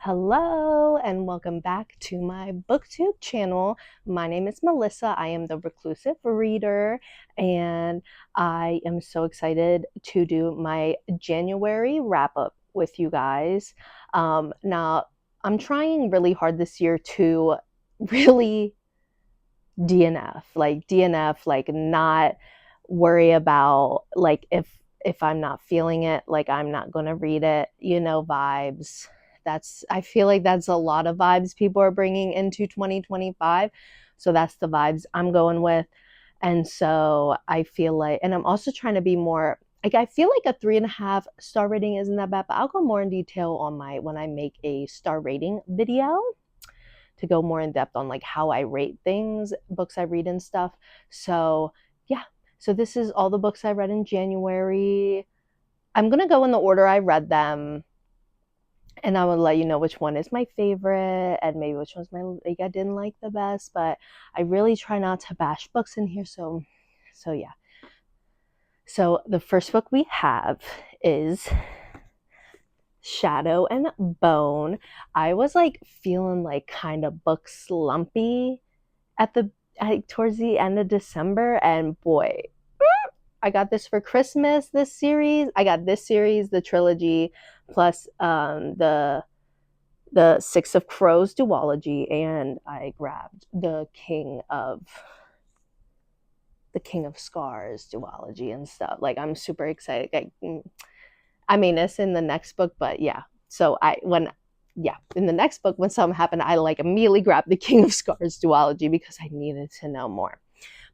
Hello and welcome back to my booktube channel. My name is Melissa. I am the reclusive reader and I am so excited to do my January wrap-up with you guys. Now I'm trying really hard this year to really DNF, like not worry about like if I'm not feeling it, like I'm not gonna read it, vibes. I feel like that's a lot of vibes people are bringing into 2025. So that's the vibes I'm going with. And so I feel like, and I'm also trying to be more like, I feel like a 3.5 star rating isn't that bad, but I'll go more in detail on when I make a star rating video to go more in depth on like how I rate things, books I read and stuff. So yeah, so this is all the books I read in January. I'm gonna go in the order I read them, and I will let you know which one is my favorite and maybe which one's I didn't like the best. But I really try not to bash books in here. So yeah. So the first book we have is Shadow and Bone. I was like feeling like kind of book slumpy towards the end of December, and boy, I got this for Christmas. This series, I got this series, the trilogy, plus the Six of Crows duology, and I grabbed the King of Scars duology and stuff. Like I'm super excited. I mean, it's in the next book, but yeah. So in the next book, when something happened, I like immediately grabbed the King of Scars duology because I needed to know more.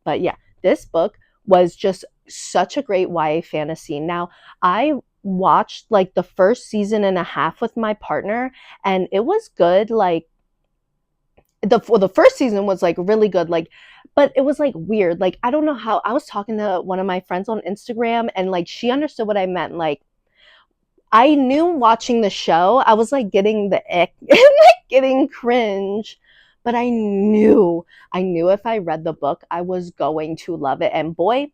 But yeah, this book was just such a great YA fantasy. Now, I watched like the first season and a half with my partner, and it was good. Like the first season was like really good, like, but it was like weird. Like I don't know how. I was talking to one of my friends on Instagram, and like she understood what I meant. Like I knew watching the show, I was like getting the ick and like getting cringe, but I knew if I read the book, I was going to love it. And boy,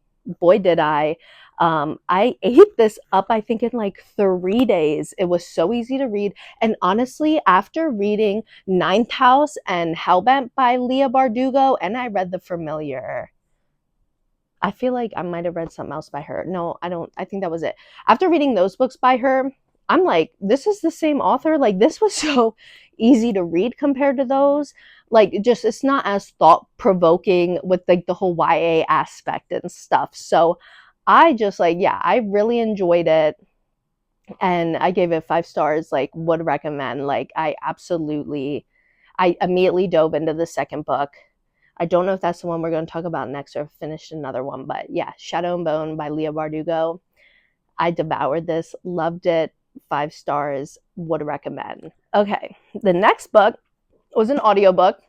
did I. I ate this up, I think, in like 3 days. It was so easy to read. And honestly, after reading Ninth House and Hellbent by Leah Bardugo, and I read The Familiar, I feel like I might have read something else by her. No, I don't. I think that was it. After reading those books by her, I'm like, this is the same author. Like this was so easy to read compared to those. Like just it's not as thought provoking with like the whole YA aspect and stuff. So I just like, yeah, I really enjoyed it. And I gave it 5 stars, like would recommend. Like I immediately dove into the second book. I don't know if that's the one we're going to talk about next or finished another one, but yeah, Shadow and Bone by Leah Bardugo. I devoured this, loved it, 5 stars, would recommend. Okay, the next book was an audiobook,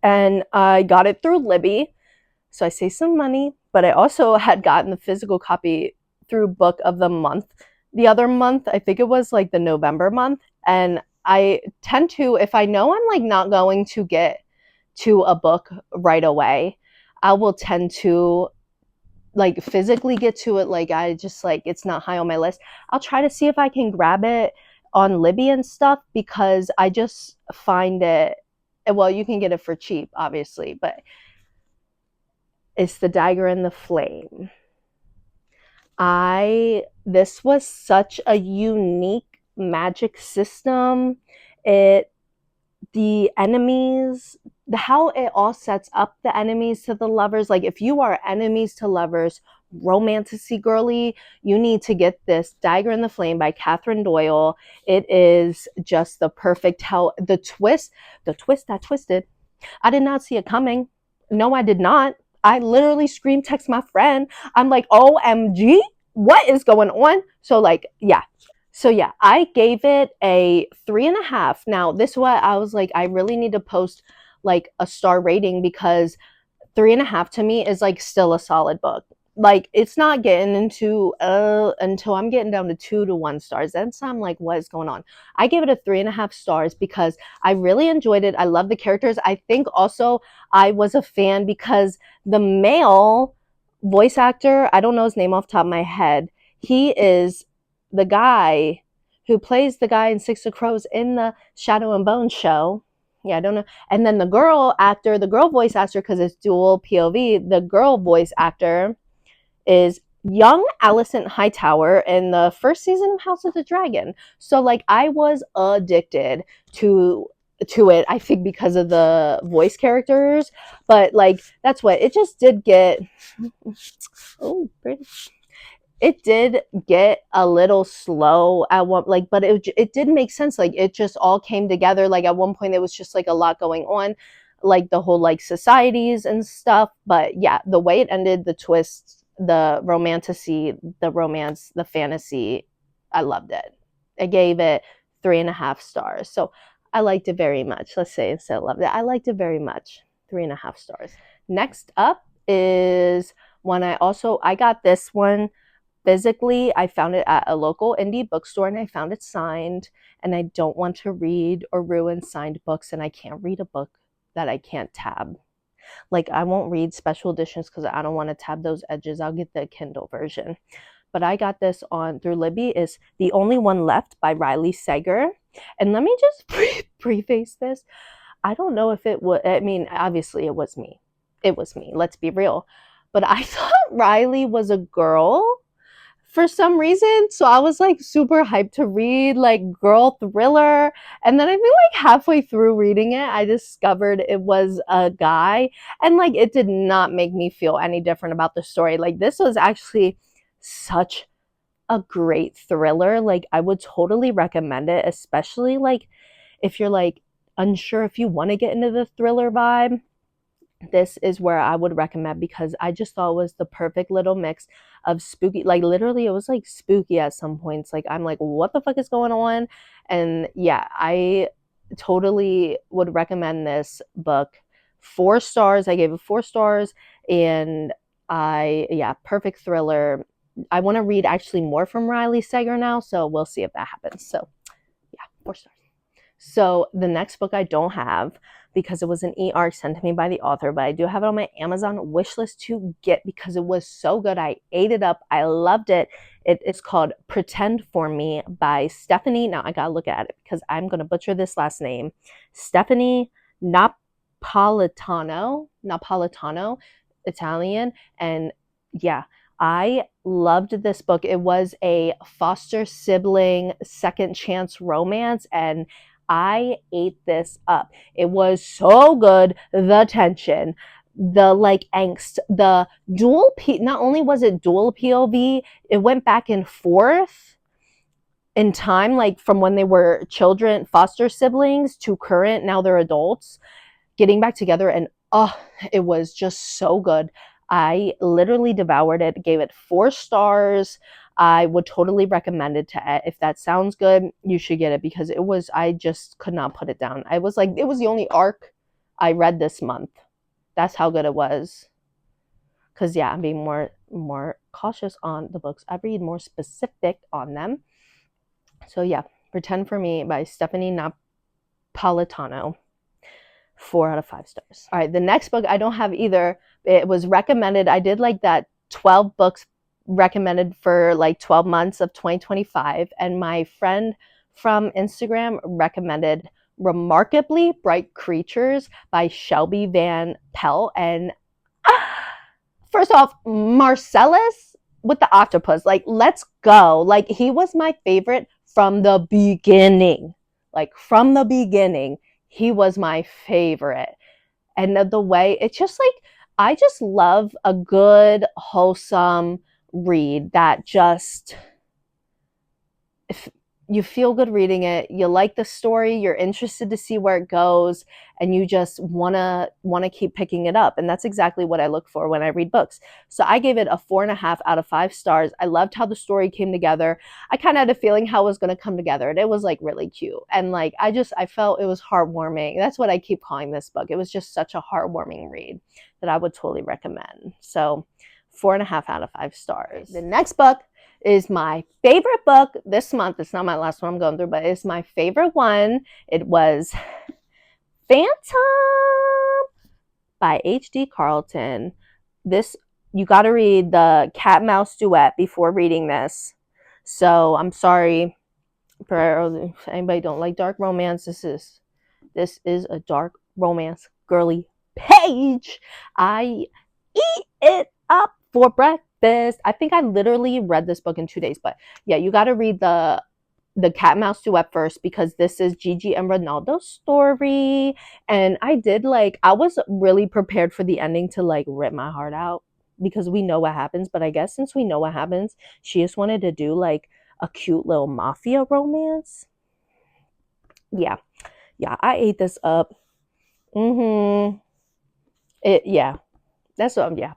and I got it through Libby, so I saved some money, but I also had gotten the physical copy through Book of the Month the other month. I think it was like the November month, and I tend to, if I know I'm like not going to get to a book right away, I will tend to like physically get to it. Like I just like, it's not high on my list. I'll try to see if I can grab it on Libby and stuff, because I just find it, well, you can get it for cheap obviously, but it's The Dagger and the Flame. This was such a unique magic system. The enemies, how it all sets up the enemies to the lovers. Like if you are enemies to lovers, romanticy girly, you need to get this Dagger in the Flame by Catherine Doyle. It is just the perfect, how the twist that twisted. I did not see it coming. No, I did not. I literally scream text my friend. I'm like, OMG, what is going on? So like, yeah. So yeah, I gave it a 3.5. Now this is what I was like, I really need to post like a star rating, because 3.5 to me is like still a solid book. Like it's not getting into until I'm getting down to 2 to 1 stars. Then I'm like, what is going on? I gave it a 3.5 stars because I really enjoyed it. I love the characters. I think also I was a fan because the male voice actor, I don't know his name off the top of my head, he is the guy who plays the guy in Six of Crows in the Shadow and Bone show. Yeah, I don't know. And then the girl actor, the girl voice actor, because it's dual POV, the girl voice actor is young Alicent Hightower in the first season of House of the Dragon. So like I was addicted to it, I think, because of the voice characters. But like that's what it just did get. Oh, pretty. It did get a little slow at one, like, but it did make sense. Like it just all came together. Like at one point there was just like a lot going on, like the whole like societies and stuff. But yeah, the way it ended, the twists, the romanticy, the romance, the fantasy, I loved it. I gave it 3.5 stars. So I liked it very much. Let's say instead of loved it, I liked it very much. 3.5 stars. Next up is one I got this one physically. I found it at a local indie bookstore and I found it signed, and I don't want to read or ruin signed books, and I can't read a book that I can't tab. Like I won't read special editions because I don't want to tab those edges. I'll get the Kindle version. But I got this on through Libby. Is The Only One Left by Riley Sager. And let me just preface this. I don't know if it would, I mean, obviously it was me. It was me. Let's be real. But I thought Riley was a girl for some reason. So I was like super hyped to read like girl thriller. And then I feel like halfway through reading it, I discovered it was a guy. And like it did not make me feel any different about the story. Like this was actually such a great thriller. Like I would totally recommend it, especially like if you're like unsure if you want to get into the thriller vibe. This is where I would recommend, because I just thought it was the perfect little mix of spooky. Like literally it was like spooky at some points. Like I'm like, what the fuck is going on? And yeah, I totally would recommend this book. 4 stars. I gave it 4 stars. And yeah, perfect thriller. I want to read actually more from Riley Sager now, so we'll see if that happens. So yeah, 4 stars. So the next book I don't have, because it was an e-arc sent to me by the author, but I do have it on my Amazon wish list to get because it was so good. I ate it up. I loved it. It is called Pretend for Me by Stephanie. Now I gotta look at it because I'm gonna butcher this last name. Stephanie Napolitano, Italian. And yeah, I loved this book. It was a foster sibling second chance romance, and I ate this up. It was so good. The tension, the like angst, the not only was it dual POV, it went back and forth in time, like from when they were children, foster siblings, to current, now they're adults, getting back together. And oh, it was just so good. I literally devoured it, gave it 4 stars. I would totally recommend it to, if that sounds good, you should get it, because it was, I just could not put it down. I was like, it was the only arc I read this month. That's how good it was. Because yeah, I'm being more cautious on the books I read, more specific on them. So yeah, Pretend for Me by Stephanie Napolitano. 4 out of 5 stars. All right, the next book I don't have either. It was recommended. I did like that 12 books recommended for like 12 months of 2025. And my friend from Instagram recommended Remarkably Bright Creatures by Shelby Van Pelt. And first off, Marcellus with the octopus, like, let's go. Like, he was my favorite from the beginning. Like, from the beginning, he was my favorite. And the way, it's just like, I just love a good, wholesome read that just, if you feel good reading it, you like the story, you're interested to see where it goes, and you just wanna keep picking it up. And that's exactly what I look for when I read books. So I gave it a 4.5 out of 5 stars. I loved how the story came together. I kind of had a feeling how it was going to come together, and it was like really cute. And like, I felt it was heartwarming. That's what I keep calling this book. It was just such a heartwarming read that I would totally recommend. So 4.5 out of 5 stars. The next book is my favorite book this month. It's not my last one I'm going through, but it's my favorite one. It was Phantom by H.D. Carlton. This, you got to read the cat mouse duet before reading this. So I'm sorry, If anybody don't like dark romance, this is a dark romance girly page. I eat it up for breakfast. I think I literally read this book in 2 days, but yeah, you got to read the cat and mouse duet first, because this is Gigi and Ronaldo's story. And I was really prepared for the ending to like rip my heart out, because we know what happens. But I guess since we know what happens, she just wanted to do like a cute little mafia romance. Yeah. Yeah, I ate this up. Yeah. That's what yeah.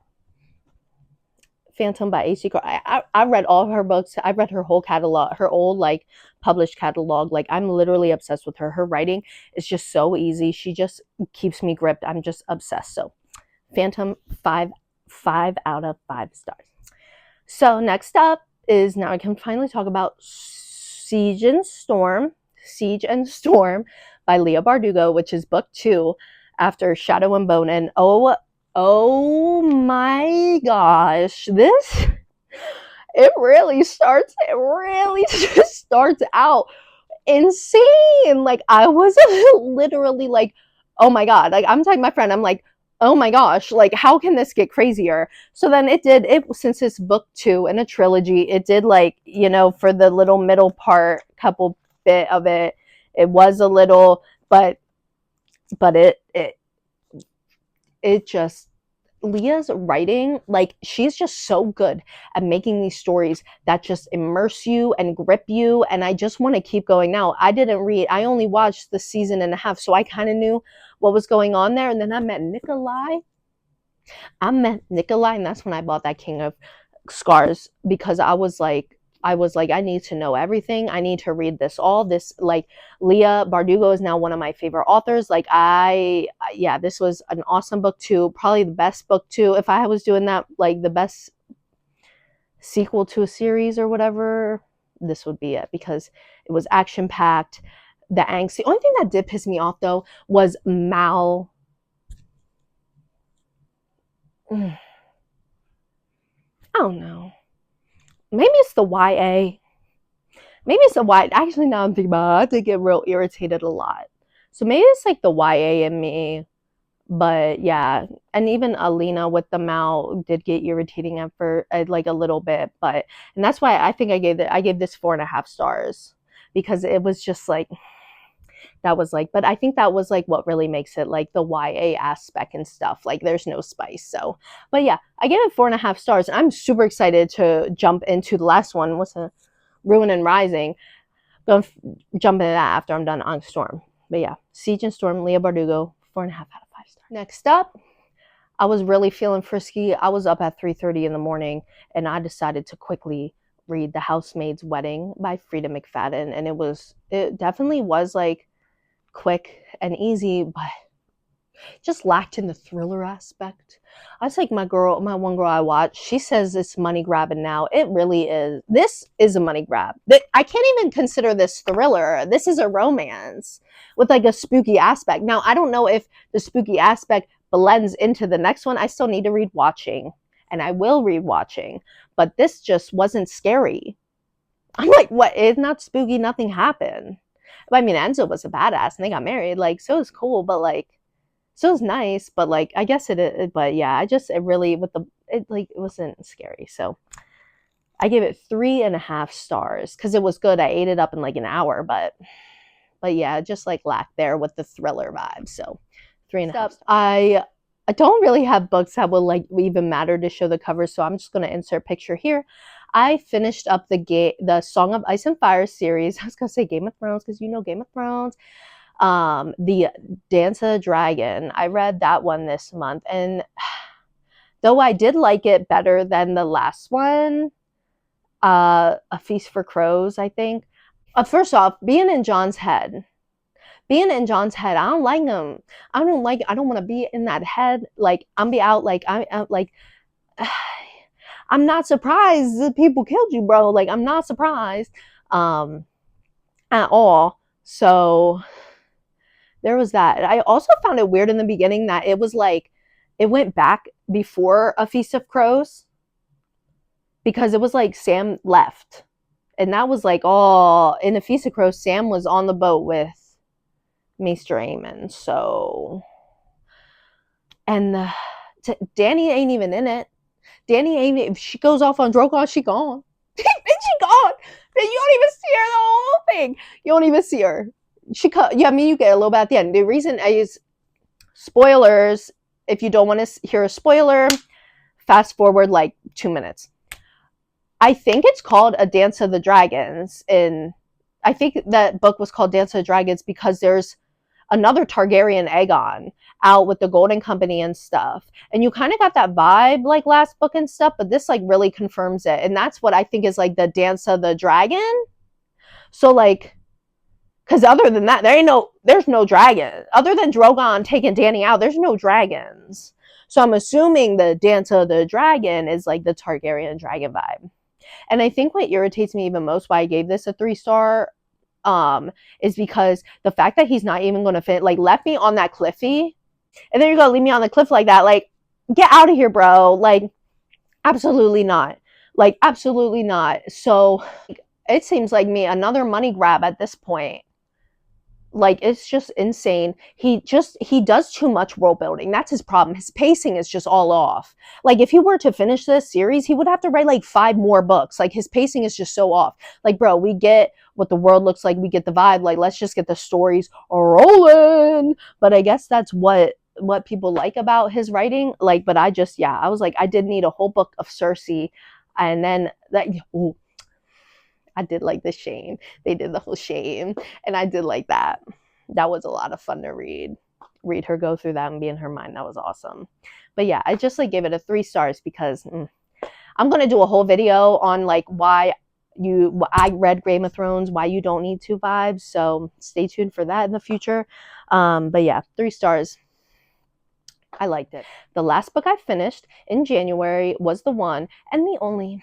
Phantom by H.C. I read all of her books. I read her whole catalog, her old like published catalog. Like I'm literally obsessed with her. Her writing is just so easy. She just keeps me gripped. I'm just obsessed. So Phantom, 5 out of 5 stars. So next up is, now I can finally talk about Siege and Storm by Leigh Bardugo, which is book 2 after Shadow and Bone. And oh my gosh, it really just starts out insane. Like I was literally like, oh my god. Like I'm telling my friend, I'm like, oh my gosh, like how can this get crazier? So then since it's book 2 in a trilogy, it did like, for the little middle part, couple bit of it, it was a little, but it just, Leah's writing, like she's just so good at making these stories that just immerse you and grip you, and I just want to keep going. Now, I only watched the season and a half, so I kind of knew what was going on there. And then I met Nikolai, and that's when I bought that King of Scars, because I was like, I need to know everything. I need to read this all. This, like, Leigh Bardugo is now one of my favorite authors. Like, yeah, this was an awesome book 2. Probably the best book 2. If I was doing that, like, the best sequel to a series or whatever, this would be it, because it was action-packed. The angst. The only thing that did piss me off, though, was Mal. I don't know. Maybe it's the YA. Maybe it's the YA. Actually, now I'm thinking about it, I did get real irritated a lot. So maybe it's like the YA in me. But yeah, and even Alina with the Mal did get irritating at first, like a little bit. But, and that's why I think I gave this 4.5 stars, because it was just like, that was like, but I think that was like what really makes it like the YA aspect and stuff. Like there's no spice. So, but yeah, I gave it 4.5 stars. And I'm super excited to jump into the last one. What's the Ruin and Rising? Gonna jump into that after I'm done on Storm. But yeah, Siege and Storm, Leigh Bardugo, 4.5 out of 5 stars. Next up, I was really feeling frisky. I was up at 3:30 in the morning, and I decided to quickly read The Housemaid's Wedding by Frida McFadden. And it definitely was like quick and easy, but just lacked in the thriller aspect. I was like, my one girl I watched, she says it's money grabbing now. It really is. This is a money grab. I can't even consider this thriller. This is a romance with like a spooky aspect. Now, I don't know if the spooky aspect blends into the next one. I still need to read Watching, and I will read Watching, but this just wasn't scary. I'm like, what? It's not spooky. Nothing happened. But I mean, Enzo was a badass and they got married. Like, so it was cool, but like, so it was nice. But like, I guess but yeah, it really, it wasn't scary. So I gave it 3.5 stars because it was good. I ate it up in like an hour, but yeah, just like lacked there with the thriller vibe. So 3.5 stars. I don't really have books that will like even matter to show the cover, so I'm just going to insert a picture here. I finished up the Song of Ice and Fire series. I was going to say Game of Thrones because Game of Thrones. The Dance of the Dragon. I read that one this month, and though I did like it better than the last one, A Feast for Crows, I think. First off, being in John's head, I don't like him. I don't want to be in that head. Like, I'm not surprised that people killed you, bro. Like, I'm not surprised at all. So there was that. I also found it weird in the beginning that it was like, it went back before A Feast of Crows, because it was like Sam left And that was like all in 𝓙𝒂𝒏𝒆. Sam was on the boat with Maester Aemon. So, and Dany ain't even in it. Dany ain't, if she goes off on Drogon, she gone. And she gone. And you don't even see her the whole thing. You don't even see her. Yeah, I mean, you get a little bit at the end. The reason is spoilers. If you don't want to hear a spoiler, fast forward like 2 minutes. I think it's called A Dance of the Dragons. I think that book was called Dance of the Dragons because there's another Targaryen, Aegon, out with the Golden Company and stuff. And you kind of got that vibe like last book and stuff, but this like really confirms it. And that's what I think is like the Dance of the Dragon. So like, because other than that, there's no dragon. Other than Drogon taking Dany out, there's no dragons. So I'm assuming the Dance of the Dragon is like the Targaryen dragon vibe. And I think what irritates me even most, why I gave this a 3-star, is because the fact that he's not even going to fit, like, left me on that cliffy, and then you're going to leave me on the cliff like that. Like, get out of here, bro. Like, absolutely not. Like, absolutely not. So it seems like me another money grab at this point. Like, it's just insane. He does too much world building. That's his problem. His pacing is just all off. Like, if he were to finish this series, he would have to write like 5 more books. Like, his pacing is just so off. Like, bro, we get what the world looks like. We get the vibe. Like, let's just get the stories rolling. But I guess that's what people like about his writing. Like, but I was like, I did need a whole book of Cersei. And then that, ooh, I did like the shame. They did the whole shame. And I did like that. That was a lot of fun to read. Read her go through that and be in her mind. That was awesome. But yeah, I just like gave it a 3 stars because I'm going to do a whole video on like why I read Game of Thrones, why you don't need 2 vibes. So stay tuned for that in the future. But yeah, 3 stars. I liked it. The last book I finished in January was the one and the only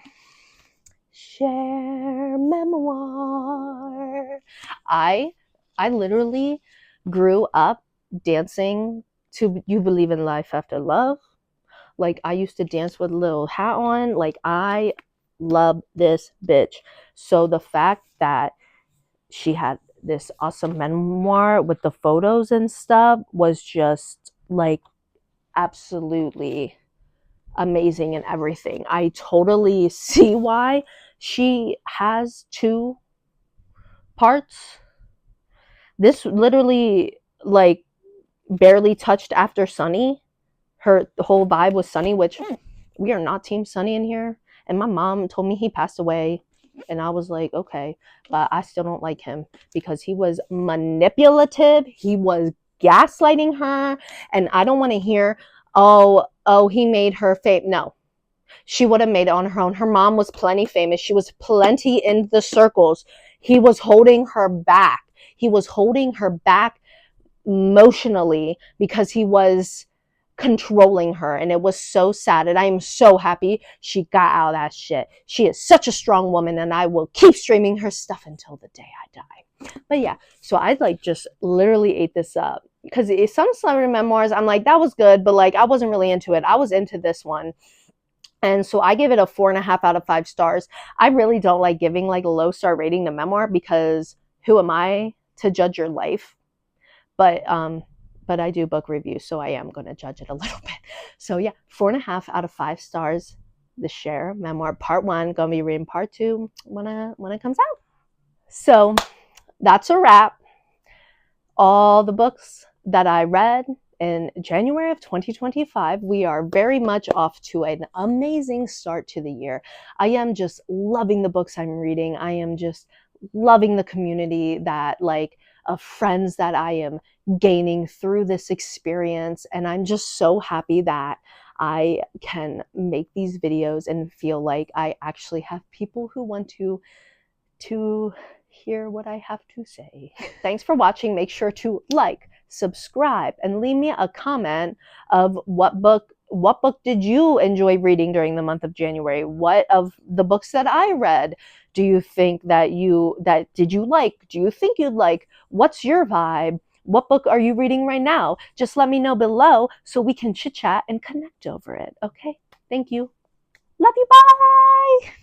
share memoir. I literally grew up dancing to You Believe in Life After Love. Like, I used to dance with a little hat on. Like, I love this bitch. So the fact that she had this awesome memoir with the photos and stuff was just like absolutely amazing and everything. I totally see why she has 2 parts. This literally like barely touched after Sunny. The whole vibe was Sunny, which we are not team Sunny in here. And my mom told me he passed away. And I was like, okay, but I still don't like him because he was manipulative. He was gaslighting her. And I don't want to hear, oh, he made her famous. No, she would have made it on her own. Her mom was plenty famous. She was plenty in the circles. He was holding her back. He was holding her back emotionally because he was controlling her, and it was so sad. And I am so happy she got out of that shit. She is such a strong woman, and I will keep streaming her stuff until the day I die. But yeah, so I like just literally ate this up because some celebrity memoirs, I'm like, that was good, but like I wasn't really into it. I was into this one. And so I give it a 4.5 out of 5 stars. I really don't like giving like a low star rating to memoir because who am I to judge your life? But I do book reviews, so I am going to judge it a little bit. So yeah, 4.5 out of 5 stars. The Share memoir part 1. Gonna be reading part 2 when it comes out. So that's a wrap. All the books that I read in January of 2025, we are very much off to an amazing start to the year. I am just loving the books I'm reading. I am just loving the community that like of friends that I am gaining through this experience. And I'm just so happy that I can make these videos and feel like I actually have people who want to hear what I have to say. Thanks for watching. Make sure to like, subscribe, and leave me a comment of what book did you enjoy reading during the month of January? What of the books that I read do you think did you like? Do you think you'd like? What's your vibe? What book are you reading right now? Just let me know below so we can chit chat and connect over it. Okay? Thank you. Love you. Bye.